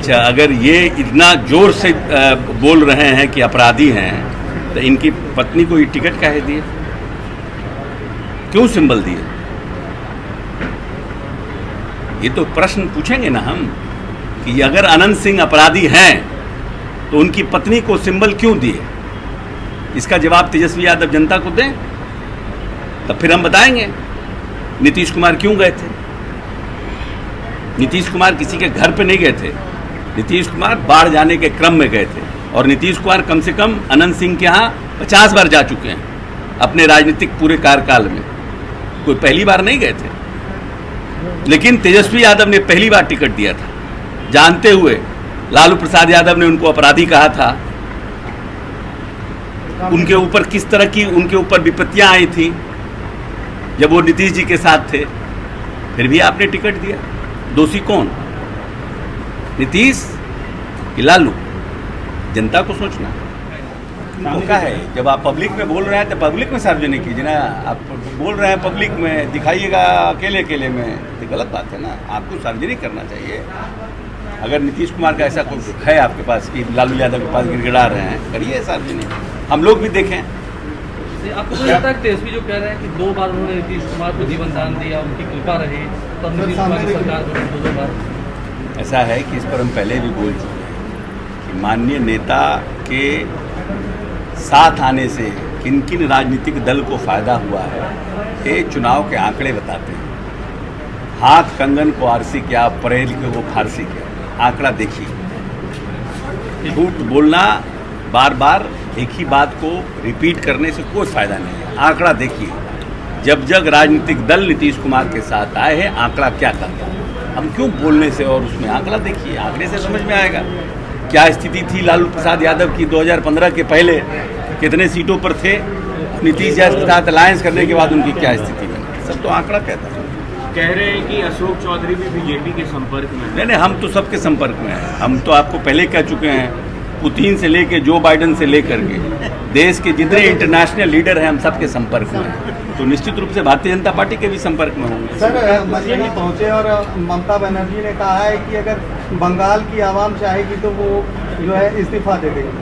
अच्छा, अगर ये इतना जोर से बोल रहे हैं कि अपराधी हैं, तो इनकी पत्नी को ये टिकट काहे दिए, क्यों सिंबल दिए? ये तो प्रश्न पूछेंगे ना हम कि अगर अनंत सिंह अपराधी हैं तो उनकी पत्नी को सिंबल क्यों दिए? इसका जवाब तेजस्वी यादव जनता को दें, तब फिर हम बताएंगे नीतीश कुमार क्यों गए थे। नीतीश कुमार किसी के घर पे नहीं गए थे, नीतीश कुमार बाढ़ जाने के क्रम में गए थे। और नीतीश कुमार कम से कम अनंत सिंह के यहाँ 50 बार जा चुके हैं अपने राजनीतिक पूरे कार्यकाल में, कोई पहली बार नहीं गए थे। लेकिन तेजस्वी यादव ने पहली बार टिकट दिया था, जानते हुए लालू प्रसाद यादव ने उनको अपराधी कहा था। उनके ऊपर किस तरह की उनके ऊपर विपत्तियां आई थी जब वो नीतीश जी के साथ थे, फिर भी आपने टिकट दिया। दोषी कौन, नीतीश कि लालू? जनता को सोचना मौका है। जब आप पब्लिक में बोल रहे हैं तो पब्लिक में सार्वजनिक कीजिए ना। आप बोल रहे हैं पब्लिक में, दिखाइएगा अकेले अकेले में, तो गलत बात है ना। आपको सार्वजनिक करना चाहिए। अगर नीतीश कुमार का ऐसा कुछ है आपके पास कि लालू यादव के पास गिड़गिड़ा रहे हैं, करिए सार्वजनिक, हम लोग भी देखें। आपको तो लगता है तेजस्वी जो कह रहे हैं कि 2 बार उन्होंने नीतीश कुमार को जीवन दान दिया, उनकी कृपा रही, तब नीतीश कुमार की सरकार बनी 2 बार? ऐसा है कि इस पर हम पहले भी बोल चुके हैं कि माननीय नेता के साथ आने से किन किन राजनीतिक दल को फायदा हुआ है, ये चुनाव के आंकड़े बताते हैं। हाथ कंगन को आरसी क्या, परेल के वो फारसी क्या, आंकड़ा देखिए। झूठ बोलना, बार बार एक ही बात को रिपीट करने से कोई फायदा नहीं है। आंकड़ा देखिए, जब जब राजनीतिक दल नीतीश कुमार के साथ आए हैं, आंकड़ा क्या कहता है। हम क्यों बोलने से, और उसमें आंकड़ा देखिए, आंकड़े से समझ में आएगा क्या स्थिति थी लालू प्रसाद यादव की 2015 के पहले, कितने सीटों पर थे, नीतीश जी के साथ अलायंस करने के बाद उनकी क्या स्थिति बनी, सब तो आंकड़ा कहता है। कह रहे हैं कि अशोक चौधरी भी बीजेपी के संपर्क में है। नहीं, हम तो सबके संपर्क में हैं। हम तो आपको पहले कह चुके हैं, पुतिन से लेके जो बाइडन से लेकर के देश के जितने इंटरनेशनल लीडर हैं, हम सबके संपर्क में हैं। तो निश्चित रूप से भारतीय जनता पार्टी के भी संपर्क में होंगे। सर, मसूरी पहुंचे और ममता बनर्जी ने कहा है कि अगर बंगाल की आवाम चाहेगी तो वो जो है इस्तीफा दे देगी।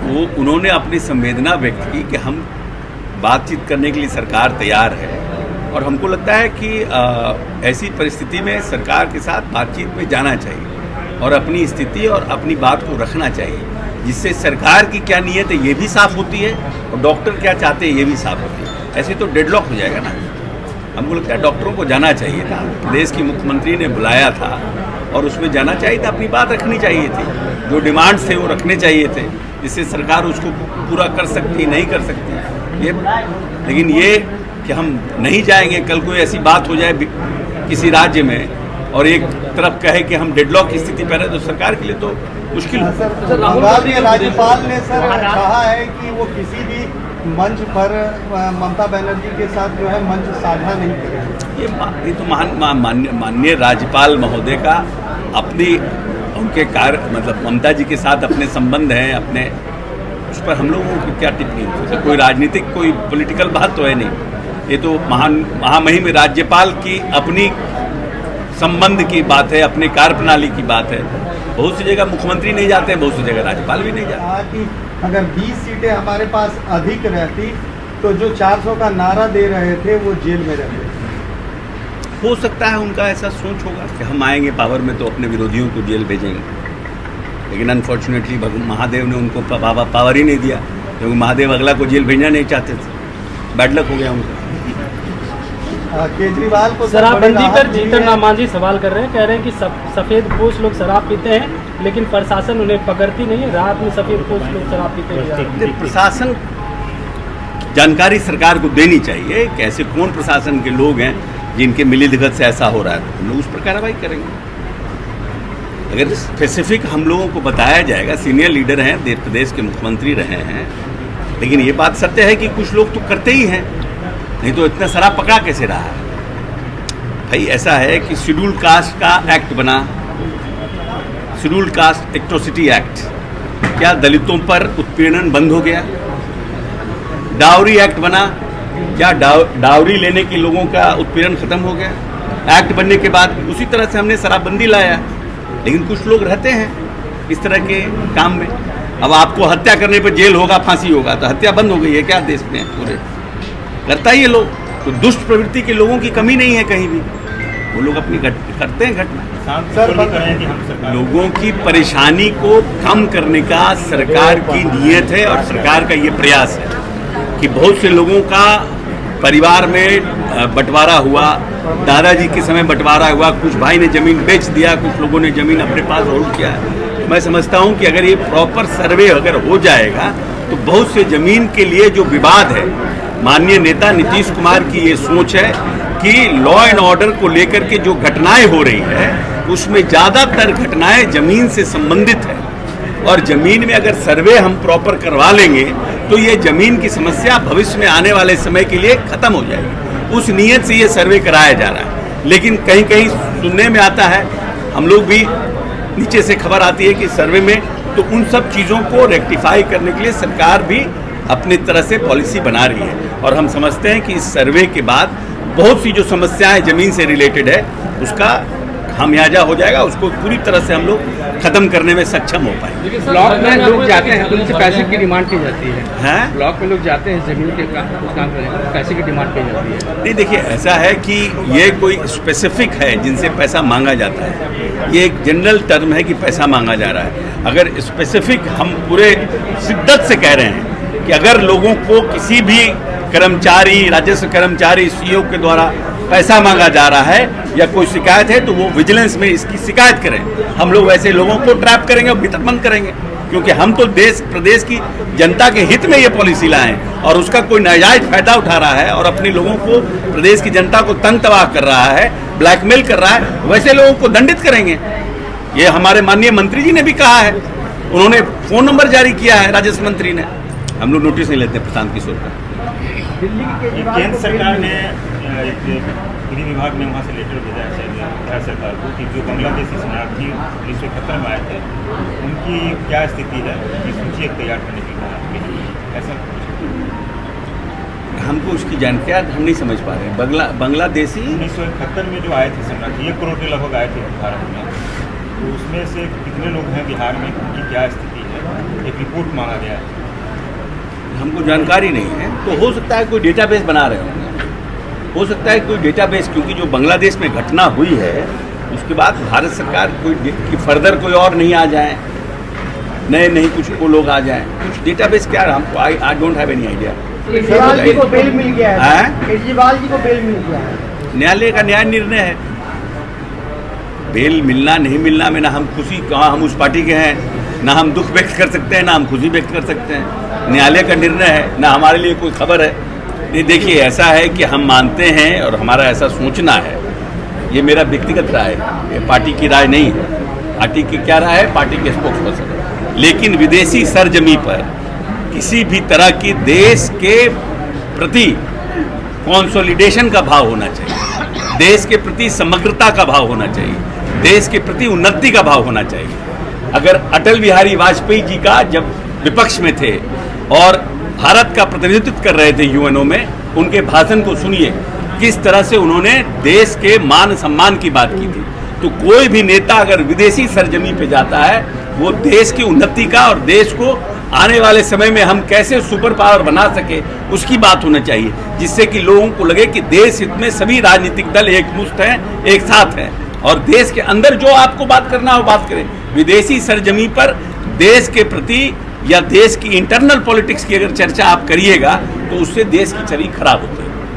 वो उन्होंने अपनी संवेदना व्यक्त की कि हम बातचीत करने के लिए सरकार तैयार है, और हमको लगता है कि ऐसी परिस्थिति में सरकार के साथ बातचीत में जाना चाहिए और अपनी स्थिति और अपनी बात को रखना चाहिए, जिससे सरकार की क्या नीयत है ये भी साफ होती है और डॉक्टर क्या चाहते हैं ये भी साफ होती है। ऐसे तो डेडलॉक हो जाएगा ना। हमको लगता है डॉक्टरों को जाना चाहिए था, प्रदेश की मुख्यमंत्री ने बुलाया था और उसमें जाना चाहिए था, अपनी बात रखनी चाहिए थी, जो डिमांड्स थे वो रखने चाहिए थे, जिससे सरकार उसको पूरा कर सकती नहीं कर सकती ये। लेकिन ये कि हम नहीं जाएंगे, कल कोई ऐसी बात हो जाए किसी राज्य में और एक तरफ कहे कि हम डेडलॉक की स्थिति पर है, तो सरकार के लिए तो मुश्किल हो। सर, बंगाल के राज्यपाल ने सर कहा है कि वो किसी भी मंच पर ममता बनर्जी के साथ जो है मंच साझा नहीं करेंगे। ये तो माननीय राज्यपाल महोदय का अपनी उनके कार्य, मतलब ममता जी के साथ अपने संबंध हैं, अपने उस पर हम लोगों की क्या टिप्पणी हो सकती है। कोई राजनीतिक, कोई पॉलिटिकल बात तो है नहीं। ये तो महामहिम राज्यपाल की अपनी संबंध की बात है, अपने कार्य प्रणाली की बात है। बहुत सी जगह मुख्यमंत्री नहीं जाते हैं, बहुत सी जगह राज्यपाल भी नहीं जाते। कि अगर 20 सीटें हमारे पास अधिक रहती तो जो 400 का नारा दे रहे थे वो जेल में रहते। हो सकता है उनका ऐसा सोच होगा कि हम आएंगे पावर में तो अपने विरोधियों को जेल भेजेंगे, लेकिन अनफॉर्चुनेटली महादेव ने उनको पावर ही नहीं दिया, क्योंकि महादेव अगला को जेल भेजना नहीं चाहते थे। बैड लक हो गया उनको। केजरीवाल को शराबबंदी पर जीतन राम मांझी सवाल कर रहे हैं, कह रहे हैं कि सफेद पोश लोग शराब पीते हैं लेकिन प्रशासन उन्हें पकड़ती नहीं है। रात में सफेद पोश लोग शराब पीते हैं। प्रशासन जानकारी सरकार को देनी चाहिए कि ऐसे कौन प्रशासन के लोग हैं जिनके मिलीभगत से ऐसा हो रहा है, हम लोग उस पर कार्रवाई करेंगे। अगर स्पेसिफिक हम लोगों को बताया जाएगा, सीनियर लीडर हैं, प्रदेश के मुख्यमंत्री रहे हैं, लेकिन ये बात सत्य है कि कुछ लोग तो करते ही हैं, नहीं तो इतना शराब पकड़ा कैसे रहा है। भाई ऐसा है कि शेड्यूल कास्ट का एक्ट बना, शेड्यूल कास्ट एट्रोसिटी एक्ट, क्या दलितों पर उत्पीड़न बंद हो गया? डाउरी एक्ट बना, क्या डाउरी लेने के लोगों का उत्पीड़न खत्म हो गया? एक्ट बनने के बाद उसी तरह से हमने शराबबंदी लाया, लेकिन कुछ लोग रहते हैं इस तरह के काम में। अब आपको हत्या करने पर जेल होगा, फांसी होगा, तो हत्या बंद हो गई है क्या देश में? पूरे करता ही ये लोग। तो दुष्ट प्रवृत्ति के लोगों की कमी नहीं है कहीं भी, वो लोग अपनी करते हैं घटना। लोगों की परेशानी को कम करने का सरकार की नीयत है और सरकार का ये प्रयास है कि बहुत से लोगों का परिवार में बंटवारा हुआ, दादाजी के समय बंटवारा हुआ, कुछ भाई ने ज़मीन बेच दिया, कुछ लोगों ने ज़मीन अपने पास होल्ड किया है। मैं समझता हूं कि अगर ये प्रॉपर सर्वे अगर हो जाएगा तो बहुत से ज़मीन के लिए जो विवाद है, माननीय नेता नीतीश कुमार की ये सोच है कि लॉ एंड ऑर्डर को लेकर के जो घटनाएं हो रही है उसमें ज़्यादातर घटनाएं ज़मीन से संबंधित है, और ज़मीन में अगर सर्वे हम प्रॉपर करवा लेंगे तो ये ज़मीन की समस्या भविष्य में आने वाले समय के लिए ख़त्म हो जाएगी। उस नीयत से ये सर्वे कराया जा रहा है। लेकिन कहीं कहीं सुनने में आता है, हम लोग भी नीचे से खबर आती है कि सर्वे में, तो उन सब चीज़ों को रेक्टिफाई करने के लिए सरकार भी अपनी तरह से पॉलिसी बना रही है। और हम समझते हैं कि इस सर्वे के बाद बहुत सी जो समस्याएं ज़मीन से रिलेटेड है उसका खामियाजा हो जाएगा, उसको पूरी तरह से हम लोग खत्म करने में सक्षम हो पाएंगे। ब्लॉक में लोग जाते हैं तो उनसे पैसे की डिमांड की जाती है। हैं? ब्लॉक में लोग जाते हैं जमीन के काम करने, पैसे की डिमांड की जाती है। नहीं, देखिए ऐसा है कि ये कोई स्पेसिफिक है जिनसे पैसा मांगा जाता है, ये एक जनरल टर्म है कि पैसा मांगा जा रहा है। अगर स्पेसिफिक हम पूरे शिद्दत से कह रहे हैं कि अगर लोगों को किसी भी कर्मचारी, राजस्व कर्मचारी, सीओ के द्वारा पैसा मांगा जा रहा है या कोई शिकायत है तो वो विजिलेंस में इसकी शिकायत करें। हम लोग वैसे लोगों को ट्रैप करेंगे और भीतर बंद करेंगे, क्योंकि हम तो देश प्रदेश की जनता के हित में ये पॉलिसी लाए हैं, और उसका कोई नाजायज फायदा उठा रहा है और अपने लोगों को, प्रदेश की जनता को तंग तबाह कर रहा है, ब्लैकमेल कर रहा है, वैसे लोगों को दंडित करेंगे। ये हमारे माननीय मंत्री जी ने भी कहा है, उन्होंने फ़ोन नंबर जारी किया है राजस्व मंत्री ने। हम लोग नोटिस नहीं लेते प्रशांत किशोर का। केंद्र सरकार ने गृह विभाग ने वहाँ से लेटर भेजा है बिहार सरकार को कि जो बांग्लादेशी शरणार्थी 1971 में आए थे उनकी क्या स्थिति है, उनकी सूची एक तैयार करने की कहा। ऐसा हमको उसकी जानकारी हम नहीं समझ पा रहे हैं। बांग्लादेशी 1971 में जो आए थे शरणार्थी, 1 करोड़ के लगभग आए थे भारत में, तो उसमें से कितने लोग हैं बिहार में, उनकी क्या स्थिति है, एक रिपोर्ट मांगा गया है। हमको जानकारी नहीं है, तो हो सकता है कोई डेटाबेस बना रहे होंगे, हो सकता है कोई डेटाबेस, क्योंकि जो बांग्लादेश में घटना हुई है उसके बाद भारत सरकार कोई फर्दर कोई और नहीं आ जाए, नए नहीं कुछ को लोग आ जाएं, कुछ डेटाबेस क्या है हमको, I don't have any idea. Kejriwal ji को बेल मिल गया है, केजरीवाल जी को बेल मिल गया है, न्यायालय का न्याय निर्णय है। बेल मिलना नहीं मिलना में ना हम खुशी, कहाँ हम उस पार्टी के हैं, ना हम दुख व्यक्त कर सकते हैं, ना हम खुशी व्यक्त कर सकते हैं। न्यायालय का निर्णय है, ना हमारे लिए कोई खबर है। नहीं, देखिए ऐसा है कि हम मानते हैं और हमारा ऐसा सोचना है, ये मेरा व्यक्तिगत राय है, ये पार्टी की राय नहीं है। पार्टी की क्या राय है, पार्टी के स्पोक्स पर्सन है। लेकिन विदेशी सरजमी पर किसी भी तरह की देश के प्रति कंसोलिडेशन का भाव होना चाहिए, देश के प्रति समग्रता का भाव होना चाहिए, देश के प्रति उन्नति का भाव होना चाहिए। अगर अटल बिहारी वाजपेयी जी का जब विपक्ष में थे और भारत का प्रतिनिधित्व कर रहे थे यूएनओ में, उनके भाषण को सुनिए, किस तरह से उन्होंने देश के मान सम्मान की बात की थी। तो कोई भी नेता अगर विदेशी सरजमी पे जाता है, वो देश की उन्नति का और देश को आने वाले समय में हम कैसे सुपर पावर बना सके उसकी बात होना चाहिए, जिससे कि लोगों को लगे कि देश हित में सभी राजनीतिक दल एक मुश्त हैं, एक साथ हैं, और देश के अंदर जो आपको बात करना हो बात करें। विदेशी सरजमी पर देश के प्रति या देश की इंटरनल पॉलिटिक्स की अगर चर्चा आप करिएगा तो उससे देश की छवि खराब होती है।